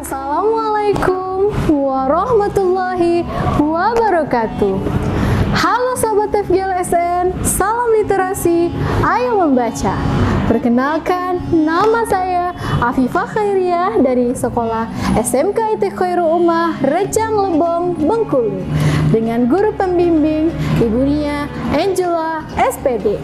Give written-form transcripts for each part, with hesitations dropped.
Assalamualaikum warahmatullahi wabarakatuh. Halo Sobat FGLSN, salam literasi, ayo membaca. Perkenalkan, nama saya Afifah Khairiyah dari Sekolah SMK IT Khairul Ummah Rejang Lebong, Bengkulu, dengan guru pembimbing Ibu Nia Angela SPD.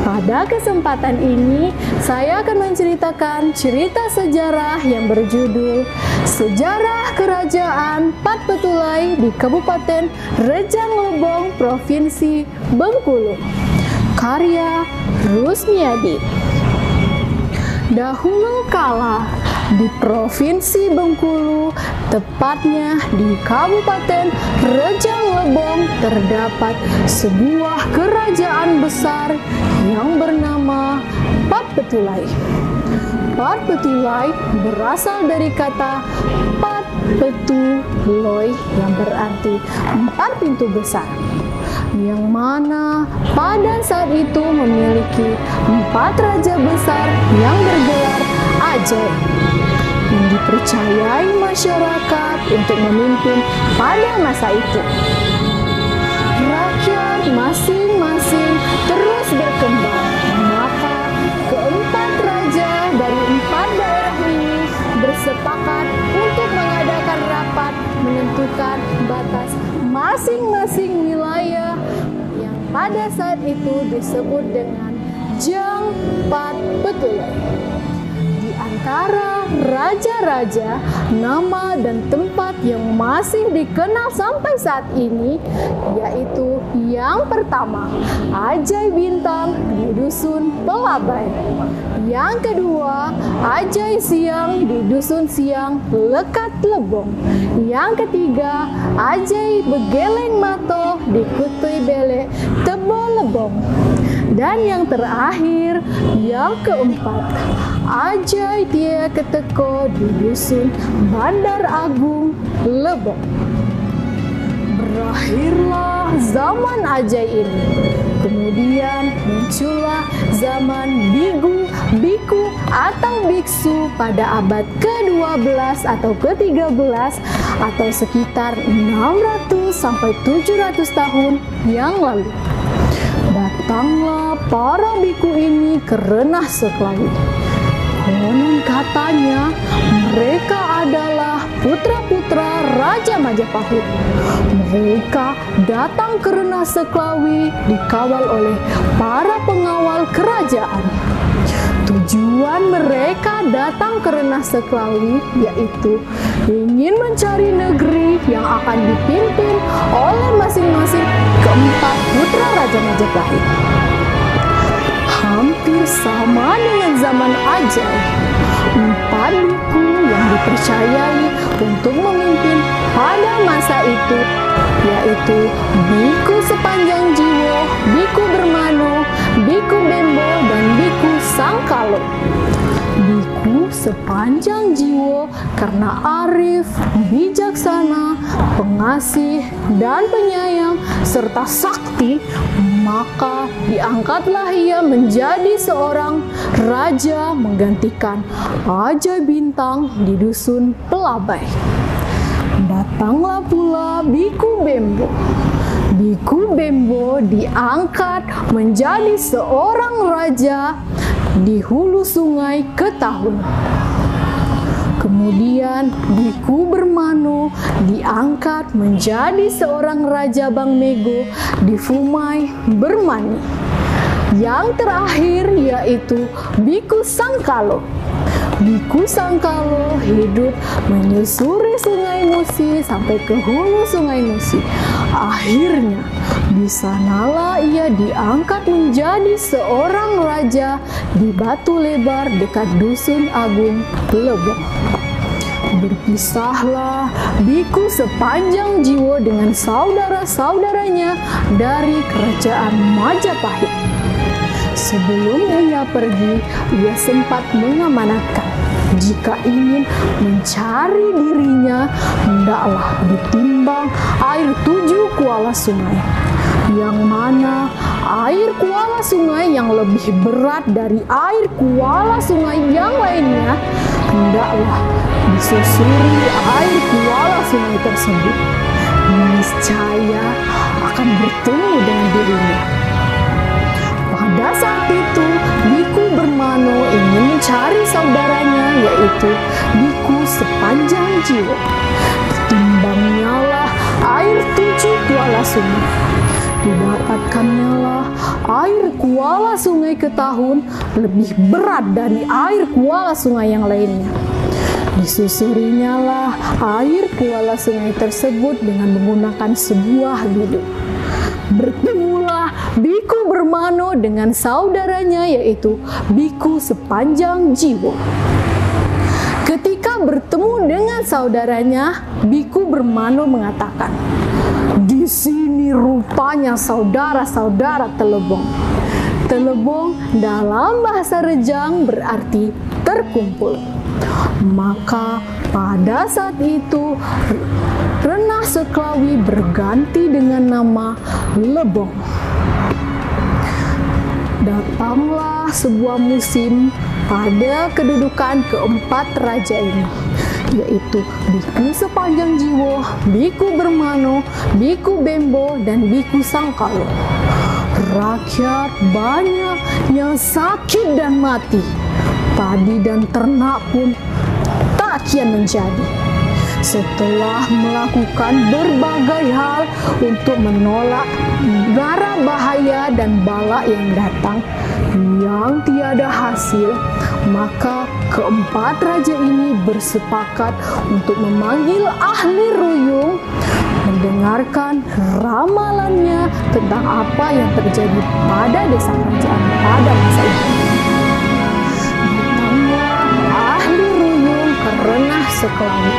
Pada kesempatan ini, saya akan menceritakan cerita sejarah yang berjudul Sejarah Kerajaan Pat Petulai di Kabupaten Rejang Lebong, Provinsi Bengkulu. Karya Rusmiadi. Dahulu kala, di Provinsi Bengkulu, tepatnya di Kabupaten Rejang Lebong, terdapat sebuah kerajaan besar yang bernama Pat Petulai. Pat Petulai berasal dari kata Pat Petuloi yang berarti 4 pintu besar, yang mana pada saat itu memiliki 4 raja besar yang bergelar ajaib, yang dipercayai masyarakat untuk memimpin pada masa itu. Rakyat masing-masing terus berkembang, maka keempat raja dari 4 daerah ini bersepakat untuk mengadakan rapat menentukan batas masing-masing wilayah yang pada saat itu disebut dengan Jang Pat Petulai. Di antara raja-raja, nama dan tempat yang masih dikenal sampai saat ini yaitu yang pertama, Ajai Bintang di Dusun Pelabai. Yang kedua, Ajai Siang di Dusun Siang, Lekat Lebong. Yang ketiga, Ajai Begeleng Mato di Kutui Bele, Tebo Lebong. Dan yang terakhir, yang keempat, Ajai Tia Keteko di Dusun Bandar Agung, Lebong. Berakhirlah zaman Ajai ini. Kemudian muncullah zaman biku atau biksu pada abad ke-12 atau ke-13 atau sekitar 600 sampai 700 tahun yang lalu. Datanglah para biku ini ke Renah Seklawi. Konon katanya mereka adalah putra-putra Raja Majapahit. Mereka datang ke Renah Seklawi dikawal oleh para pengawal kerajaan. Tujuan mereka datang ke Renah Seklawi yaitu ingin mencari negeri yang akan dipimpin oleh masing-masing keempat putra Raja Majapahit. Hampir sama dengan zaman Ajai, 4 biku yang dipercayai untuk memimpin pada masa itu yaitu Biku Sepanjang Jiwo, Biku Bermano, Biku Bembo, dan Biku Sangkalo. Biku Sepanjang Jiwo karena arif, bijaksana, pengasih, dan penyayang, serta sakti, maka diangkatlah ia menjadi seorang raja menggantikan Ajai Bintang di Dusun Pelabai. Datanglah pula Biku Bembo. Biku Bembo diangkat menjadi seorang raja di hulu sungai Ketahun. Kemudian Biku Bermano diangkat menjadi seorang raja Bangmego di Fumai Bermani. Yang terakhir yaitu Biku Sangkalo. Biku Sangkalo hidup menyusuri Sungai Musi sampai ke hulu Sungai Musi. Akhirnya di sanalah ia diangkat menjadi seorang raja di Batu Lebar dekat Dusun Agung, Lebong. Berpisahlah Biku Sepanjang Jiwo dengan saudara-saudaranya dari Kerajaan Majapahit. Sebelum ia pergi, ia sempat mengamanatkan jika ingin mencari dirinya, hendaklah ditimbang air 7 kuala sungai, yang mana air kuala sungai yang lebih berat dari air kuala sungai yang lainnya hendaklah disusuri air kuala sungai tersebut, niscaya akan bertemu dengan dirinya. Pada saat itu, biku bermano ingin mencari saudaranya, yaitu biku sepanjang jiwa. Ditimbangnya lah air 7 kuala sungai. Didapatkannya lah air kuala sungai ke tahun lebih berat dari air kuala sungai yang lainnya. Disusurinya lah air kuala sungai tersebut dengan menggunakan sebuah biduk. Bertemulah biku bermano dengan saudaranya, yaitu biku sepanjang jiwa. Ketika bertemu dengan saudaranya, biku bermano mengatakan, "Di sini rupanya saudara-saudara Telebong." Telebong dalam bahasa Rejang berarti terkumpul. Maka pada saat itu Renah Seklawi berganti dengan nama Lebong. Datanglah sebuah musim pada kedudukan keempat raja ini, yaitu biku sepanjang jiwa, biku bermano, biku bembo, dan biku sangkalo. Rakyat banyak yang sakit dan mati. Padi dan ternak pun tak kian menjadi. Setelah melakukan berbagai hal untuk menolak mara bahaya dan bala yang datang yang tiada hasil, maka keempat raja ini bersepakat untuk memanggil ahli ruyung mendengarkan ramalannya tentang apa yang terjadi pada desa kerajaan pada masa itu. Ahli ruyung ke Renah Seklawi.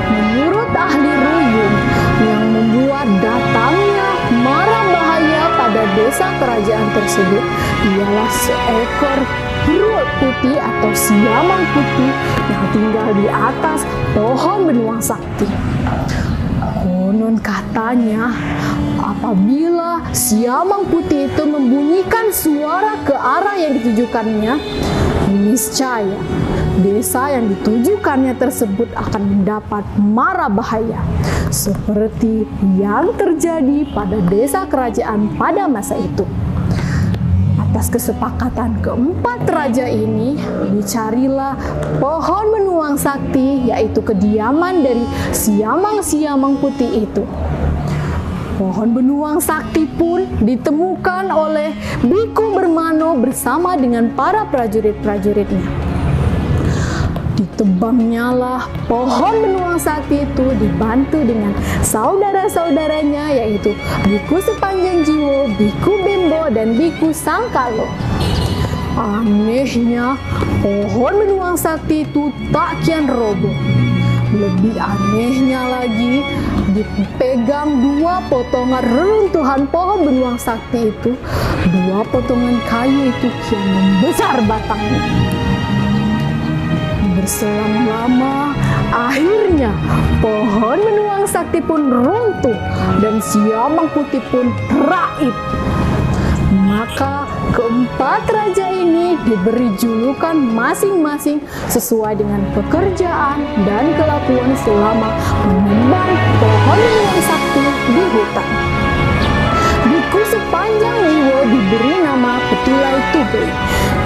Menurut ahli ruyung, yang membuat datangnya mara bahaya pada desa kerajaan tersebut ialah seekor beruang putih atau siamang putih yang tinggal di atas pohon benuang sakti. Konon katanya, apabila siamang putih itu membunyikan suara ke arah yang ditujukannya, niscaya desa yang ditujukannya tersebut akan mendapat mara bahaya, seperti yang terjadi pada desa kerajaan pada masa itu. Atas kesepakatan keempat raja ini, dicarilah pohon benuang sakti, yaitu kediaman dari siamang-siamang putih itu. Pohon benuang sakti pun ditemukan oleh biku bermano bersama dengan para prajurit-prajuritnya. Ditebangnya lah pohon benuang sakti itu dibantu dengan saudara-saudaranya, yaitu biku sepanjang jiwa, biku bembo, dan biku sangkalo. Anehnya, pohon benuang sakti itu tak kian roboh. Lebih anehnya lagi, dipegang dua potongan reruntuhan pohon benuang sakti itu, dua potongan kayu itu kian membesar batangnya. Berselang lama, akhirnya pohon benuang sakti pun runtuh dan siamang putih pun raib. Maka keempat raja ini diberi julukan masing-masing sesuai dengan pekerjaan dan kelakuan selama mengemban pohon benuang sakti di hutan. Biku sepanjang jiwa diberi nama Petulai Tubei,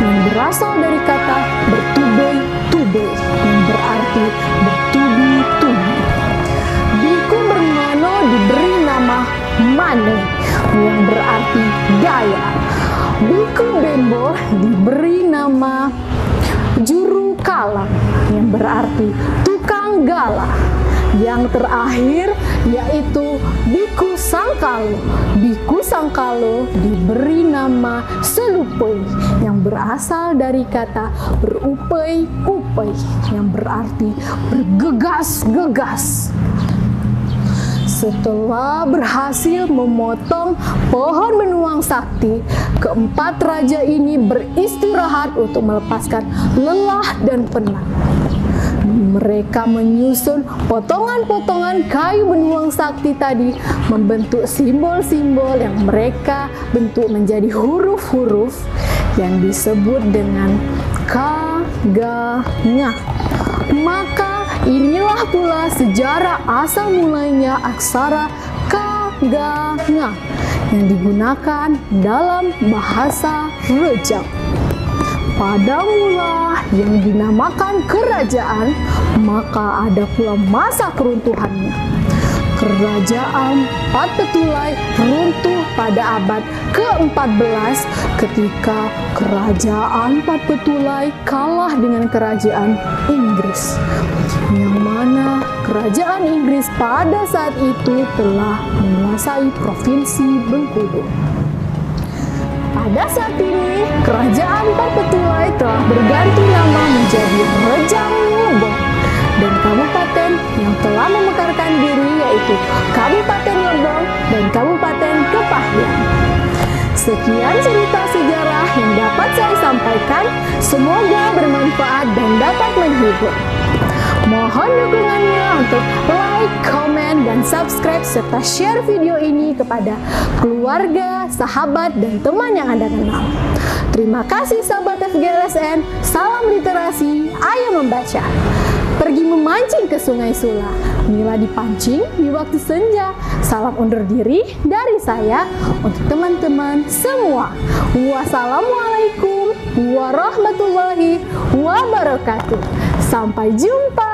yang berasal dari kata bertubai-tubai, yang berarti bertubi-tubi. Biku bermano diberi nama Mane, yang berarti daya. Biku bembo diberi nama Juru Kalang, yang berarti tukang galah. Yang terakhir yaitu biku sangkalo. Biku sangkalo diberi nama Selupei, yang berasal dari kata berupai-upai, yang berarti bergegas-gegas. Setelah berhasil memotong pohon benuang sakti, keempat raja ini beristirahat untuk melepaskan lelah dan penat. Mereka menyusun potongan-potongan kayu benuang sakti tadi membentuk simbol-simbol yang mereka bentuk menjadi huruf-huruf yang disebut dengan Kaganga. Maka inilah pula sejarah asal mulainya aksara Kaganga yang digunakan dalam bahasa Rejang. Pada mula yang dinamakan kerajaan, maka ada pula masa keruntuhannya. Kerajaan Patpetulai runtuh pada abad ke-14 ketika kerajaan Patpetulai kalah dengan kerajaan Inggris, yang mana kerajaan Inggris pada saat itu telah menguasai provinsi Bengkulu. Pada saat ini, kerajaan Patpetulai telah berganti nama menjadi Rejang Lebong, dan kabupaten yang telah memekarkan diri yaitu Kabupaten Lebong dan Kabupaten Kepahyang. Sekian cerita sejarah yang dapat saya sampaikan, semoga bermanfaat dan dapat menghibur. Mohon dukungannya untuk like, komen, dan subscribe serta share video ini kepada keluarga, sahabat, dan teman yang Anda kenal. Terima kasih sahabat FGLSN, salam literasi, ayo membaca. Pergi memancing ke Sungai Sula, Mila dipancing di waktu senja. Salam undur diri dari saya untuk teman-teman semua. Wassalamualaikum warahmatullahi wabarakatuh. Sampai jumpa.